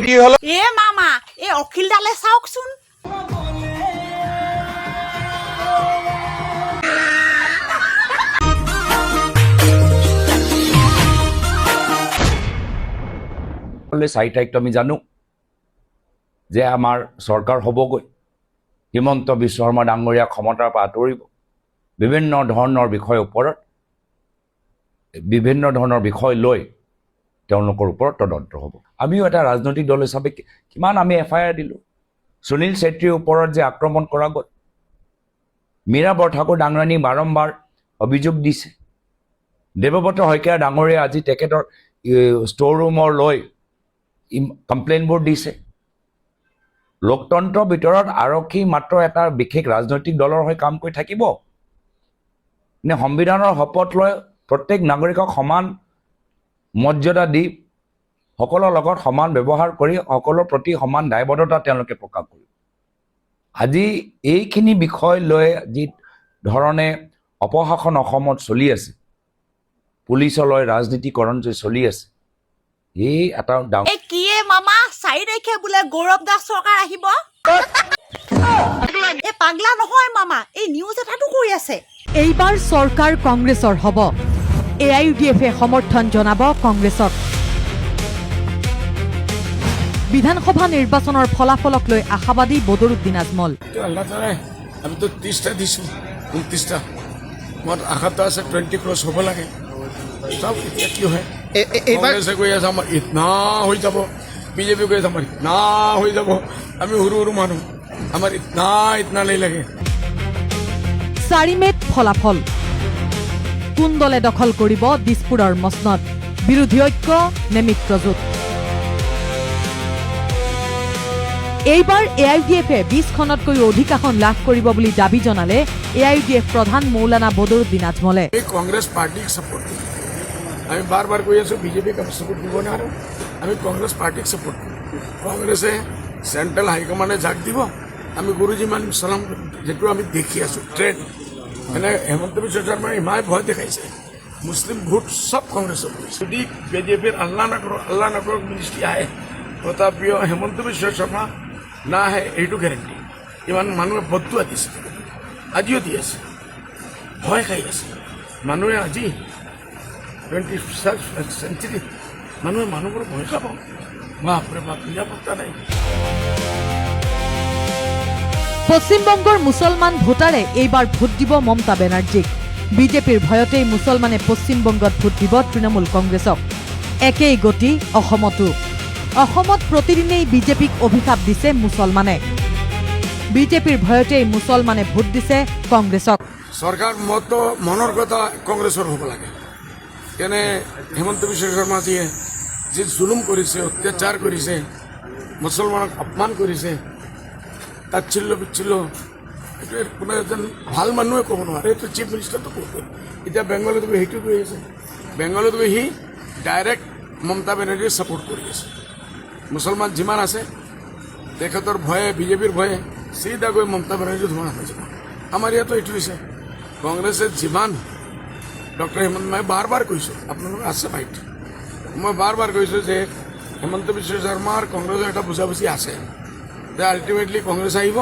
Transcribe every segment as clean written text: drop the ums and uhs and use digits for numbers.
কি হলো এ মামা এ অখিল দালে চাওকচোন চাৰি তাৰিখটো আমি জানো যে আমাৰ চৰকাৰ হ'বগৈ হিমন্ত বিশ্ব শৰ্মা ডাঙৰীয়া ক্ষমতাৰ পৰা আঁতৰিব বিভিন্ন ধৰণৰ বিষয়ৰ ওপৰত বিভিন্ন ধৰণৰ বিষয় লৈ তেওঁলোকৰ ওপৰত তদন্ত হ'ব আমিও এটা ৰাজনৈতিক দল হিচাপে কিমান আমি এফআইআৰ দিলোঁ সুনীল ছেত্ৰীৰ ওপৰত যে আক্ৰমণ কৰা গ'ল মীৰা বৰঠাকুৰ ডাঙৰাণী বাৰম্বাৰ অভিযোগ দিছে দেৱব্ৰত শইকীয়া ডাঙৰীয়া আজি তেখেতৰ ষ্ট'ৰ ৰুমৰ লৈ কমপ্লেইনবোৰ দিছে লোকতন্ত্ৰৰ ভিতৰত আৰক্ষী মাত্ৰ এটা বিশেষ ৰাজনৈতিক দলৰ হৈ কাম কৰি থাকিব নে সংবিধানৰ শপত লৈ প্ৰত্যেক নাগৰিকক সমান মৰ্যাদা দি সকলৰ লগত সমান ব্যৱহাৰ কৰি সকলৰ প্ৰতি সমান দায়বদ্ধতা তেওঁলোকে প্ৰকাশ কৰিব আজি এইখিনি বিষয় লৈ যি ধৰণে অপশাসন অসমত চলি আছে পুলিচলৈ ৰাজনীতিকৰণ যে চলি আছে এই এটা এ কিয়ে মামা 4 তাৰিখে বোলে গৌৰৱ দাস চৰকাৰ আহিব এ পাগলা নহয় মামা এই নিউজ এটাটো কৈ আছে এইবাৰ চৰকাৰ কংগ্ৰেছৰ হ'ব এআইইউডিএফে সমৰ্থন জনাব কংগ্ৰেছক বিধানসভা নিৰ্বাচনৰ ফলাফলক লৈ আশাবাদী বদৰুদ্দিন আজমল আমি তো 30টা দিছো 29টা মোৰ আশাটা আছে 20 ক্ৰছ হ'ব লাগে সব এতিয়া কি হয় কংগ্ৰেছে কৈ আছে আমাৰ ইতনা হৈ যাব বিজেপি কৈ আছে আমাৰ ইতনা হৈ যাব আমি সৰু সৰু মানুহ আমাৰ ইতনা নাই লাগে 4 মেত ফলাফল কোন দলে দখল কৰিব দিছপুৰৰ মসনদ বিৰোধী ঐক্য নে মিত্ৰজোঁট এইবাৰ এআইইউডিএফে 20খনতকৈও অধিক আসন লাভ কৰিব বুলি দাবী জনালে এআইইউডিএফ প্ৰধান মৌলানা বদৰুদ্দিন আজমলে কংগ্ৰেছ পাৰ্টিক সাপোৰ্ট আমি বাৰ কৈ আছো বিজেপিক আমি সাপোৰ্ট দিব নোৱাৰো আমি কংগ্ৰেছ পাৰ্টিক সাপোৰ্ট কংগ্ৰেছে চেণ্ট্ৰেল হাইকমাণ্ডে জাক দিব আমি গুৰুজী মান সালাম যেটো আমি দেখি আছো ট্ৰেণ্ড মানে হেমন্ত বিশ্ব শৰ্মাই ইমান ভয় দেখাইছে মুছলিম ভোট সব কংগ্ৰেছৰ যদি বিজেপিৰ আল্লাহ নকৰক মিনিষ্ট্ৰী আহে তথাপিও হেমন্ত বিশ্ব শৰ্মা না আহে এইটো গেৰেণ্টি ইমান মানুহে বদুৱা দিছে আজিও দি আছে ভয় খাই আছে মানুহে আজি 21st century মানুহবোৰ ভয় খাব বাপৰে বাপ নিৰাপত্তা নাই পশ্চিমবংগৰ মুছলমান ভোটাৰে এইবাৰ ভোট দিব মমতা বেনাৰ্জীক বিজেপিৰ ভয়তেই মুছলমানে পশ্চিমবংগত ভোট দিব তৃণমূল কংগ্ৰেছক একেই গতি অসমতো অসমত প্ৰতিদিনেই বিজেপিক অভিশাপ দিছে মুছলমানে বিজেপিৰ ভয়তেই মুছলমানে ভোট দিছে কংগ্ৰেছক চৰকাৰ মনৰ কথা কংগ্ৰেছৰ হ'ব লাগে কেনে হেমন্ত বিশ্ব শৰ্মাজীয়ে যি জুলুম কৰিছে অত্যাচাৰ কৰিছে মুছলমানক অপমান কৰিছে তাচ্ছিল্য বিচ্ছিল্য এইটো কোনো এজন ভাল মানুহে ক'ব নোৱাৰে এইটো চিফ মিনিষ্টাৰটো ক'ব এতিয়া বেংগলত গৈ সেইটো কৈ আছে বেংগলত গৈ সি ডাইৰেক্ট মমতা বেনাৰ্জীক ছাপোৰ্ট কৰি আছে মুছলমান যিমান আছে তেখেতৰ ভয়ে বিজেপিৰ ভয়ে চিধা গৈ মমতা বেনাৰ্জী ধোঁৱা হৈ যাব আমাৰ ইয়াতো এইটো হৈছে কংগ্ৰেছে যিমান ডক্টৰ হেমন্ত মই বাৰ কৈছোঁ আপোনালোকৰ আছে ভাইট মই বাৰ কৈছোঁ যে হেমন্ত বিশ্ব শৰ্মাৰ কংগ্ৰেছৰ এটা বুজাবুজি আছে যে আল্টিমেটলি কংগ্ৰেছ আহিব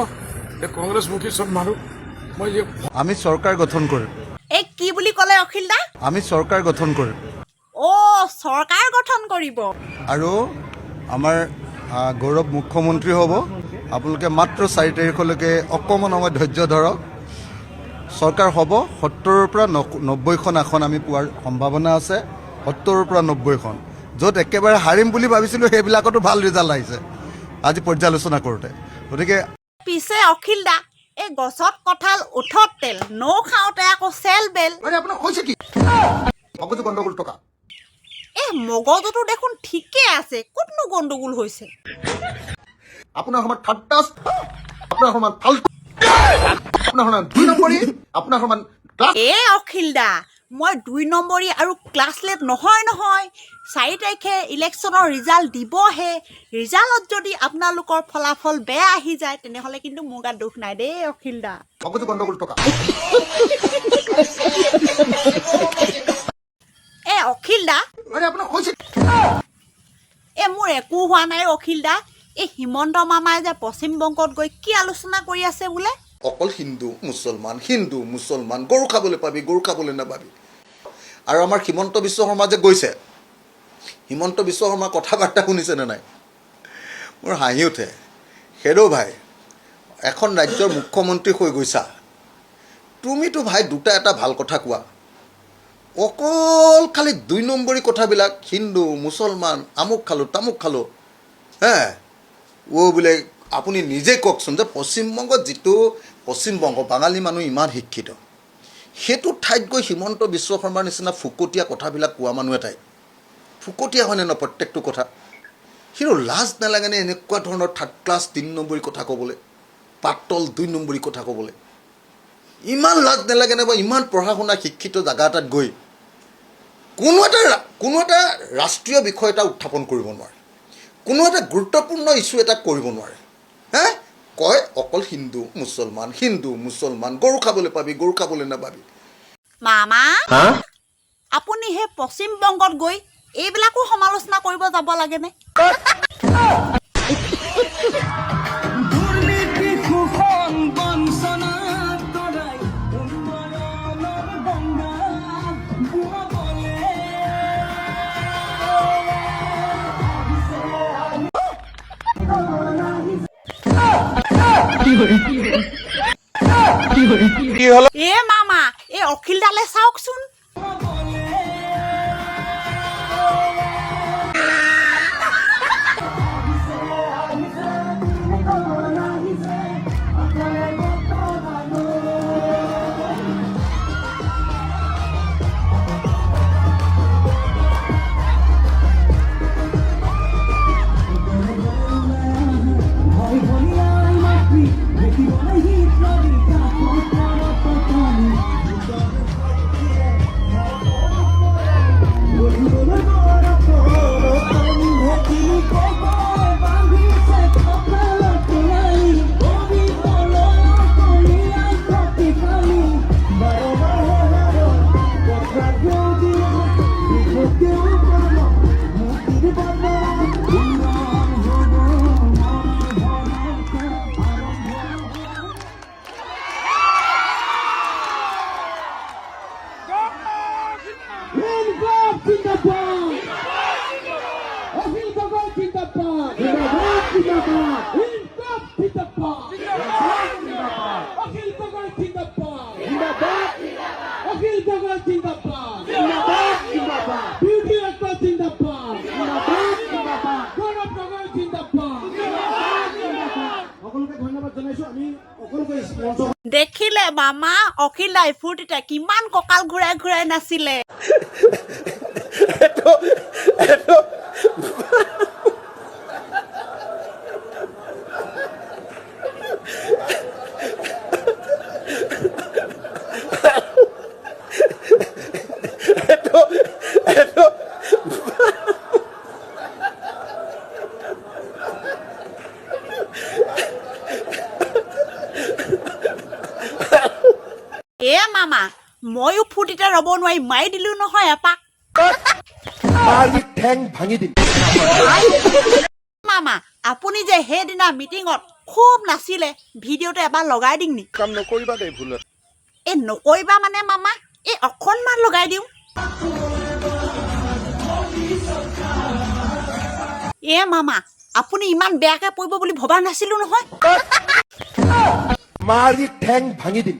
যে কংগ্ৰেছমুখী চব মাৰো মই যে আমি চৰকাৰ গঠন কৰিম এ কি বুলি ক'লে অখিল দা আমি চৰকাৰ গঠন কৰিম অ চৰকাৰ গঠন কৰিব আৰু আমাৰ গৌৰৱ মুখ্যমন্ত্ৰী হ'ব আপোনালোকে মাত্ৰ 4 তাৰিখলৈকে অকণমান সময় ধৈৰ্য ধৰক চৰকাৰ হ'ব 70ৰ পৰা 90খন আসন আমি পোৱাৰ সম্ভাৱনা আছে 70ৰ পৰা 90খন য'ত একেবাৰে হাৰিম বুলি ভাবিছিলোঁ সেইবিলাকতো ভাল ৰিজাল্ট আহিছে আজি পৰ্যালোচনা কৰোঁতে গতিকে পিছে অখিল দা এই গছত কঁঠাল উঠত তেল নৌ খাওঁতে আকৌ চেল বেল আপোনাক কৈছে কি মগজু গণ্ডগোল টকা এ মগজুটো দেখোন ঠিকে আছে ক'তনো গণ্ডগোল হৈছে আপোনাৰ সমান ঠাট্টা আপোনাৰ সমান ফাল্টু আপোনাৰ সমান 2 নম্বৰী আপোনাৰ সমান এ অখিল দা মই 2 নম্বৰী আৰু ক্লাছলেট নহয় 4 তাৰিখে ইলেকশ্যনৰ ৰিজাল্ট দিবহে ৰিজাল্টত যদি আপোনালোকৰ ফলাফল বেয়া আহি যায় তেনেহ'লে কিন্তু মোৰ গাত দুখ নাই দেই অখিল দা মগজু গণ্ডগোল টকা এ অখিল দা আপোনাক কৈছে মোৰ একো হোৱা নাই অখিল দা। এই হিমন্ত মামাই যে পশ্চিমবংগত গৈ কি আলোচনা কৰি আছে বোলে? অকল হিন্দু মুছলমান গৰু খাবলৈ পাবি গৰু খাবলৈ নাপাবি। আৰু আমাৰ হিমন্ত বিশ্ব শৰ্মা যে গৈছে, হিমন্ত বিশ্ব শৰ্মাৰ কথা বাৰ্তা শুনিছেনে নাই? মোৰ হাঁহি উঠে। হেৰ' ভাই, এখন ৰাজ্যৰ মুখ্যমন্ত্ৰী হৈ গৈছা, তুমিতো ভাই দুটা এটা ভাল কথা কোৱা, অকল খালি 2 নম্বৰী কথাবিলাক হিন্দু মুছলমান আমুক খালোঁ তামুক খালোঁ বোলে। আপুনি নিজে কওকচোন যে পশ্চিমবংগত যিটো পশ্চিমবংগ বাঙালী মানুহ ইমান শিক্ষিত, সেইটো ঠাইত গৈ হিমন্ত বিশ্ব শৰ্মাৰ নিচিনা ফুকটীয়া কথাবিলাক কোৱা মানুহ এটাই ফুকটীয়া হয়নে ন প্ৰত্যেকটো কথা? সিও লাজ নালাগেনে এনেকুৱা ধৰণৰ 3rd ক্লাছ 3 নম্বৰী কথা ক'বলৈ, পাতল 2 নম্বৰী কথা ক'বলৈ? ইমান লাজ নালাগেনে? বা ইমান পঢ়া শুনা শিক্ষিত জেগা এটাত গৈ কোনো এটা ৰাষ্ট্ৰীয় বিষয় এটা উত্থাপন কৰিব নোৱাৰে, কোনো এটা গুৰুত্বপূৰ্ণ ইছ্যু এটা কৰিব নোৱাৰে। কয় অকল হিন্দু মুছলমান গৰু খাবলৈ পাবি গৰু খাবলৈ নাপাবি। মামা আপুনি সেই পশ্চিমবংগত গৈ এইবিলাকো সমালোচনা কৰিব যাব লাগেনে? কি হলো? মামা এই অখিল দালে চাওকচোন। দেখিলে মামা অখিল দাই ফূৰ্তিতে কিমান কঁকাল ঘূৰাই ঘূৰাই নাছিলে। মামা ময়ো ফূৰ্তিতে ৰ'ব নোৱাৰি মাৰি দিলো নহয় এপাক। মামা আপুনি যে সেইদিনা মিটিঙত খুব নাছিলে, ভিডিঅ'টো এবাৰ লগাই দিম নি? কাম নকৰিবা দেই ভুলত। নকৰিবা মানে মামা অকণমান লগাই দিওঁ। মামা আপুনি ইমান বেয়াকে পৰিব বুলি ভবা নাছিলো নহয়। মাৰি ঠেং ভাঙি দিম।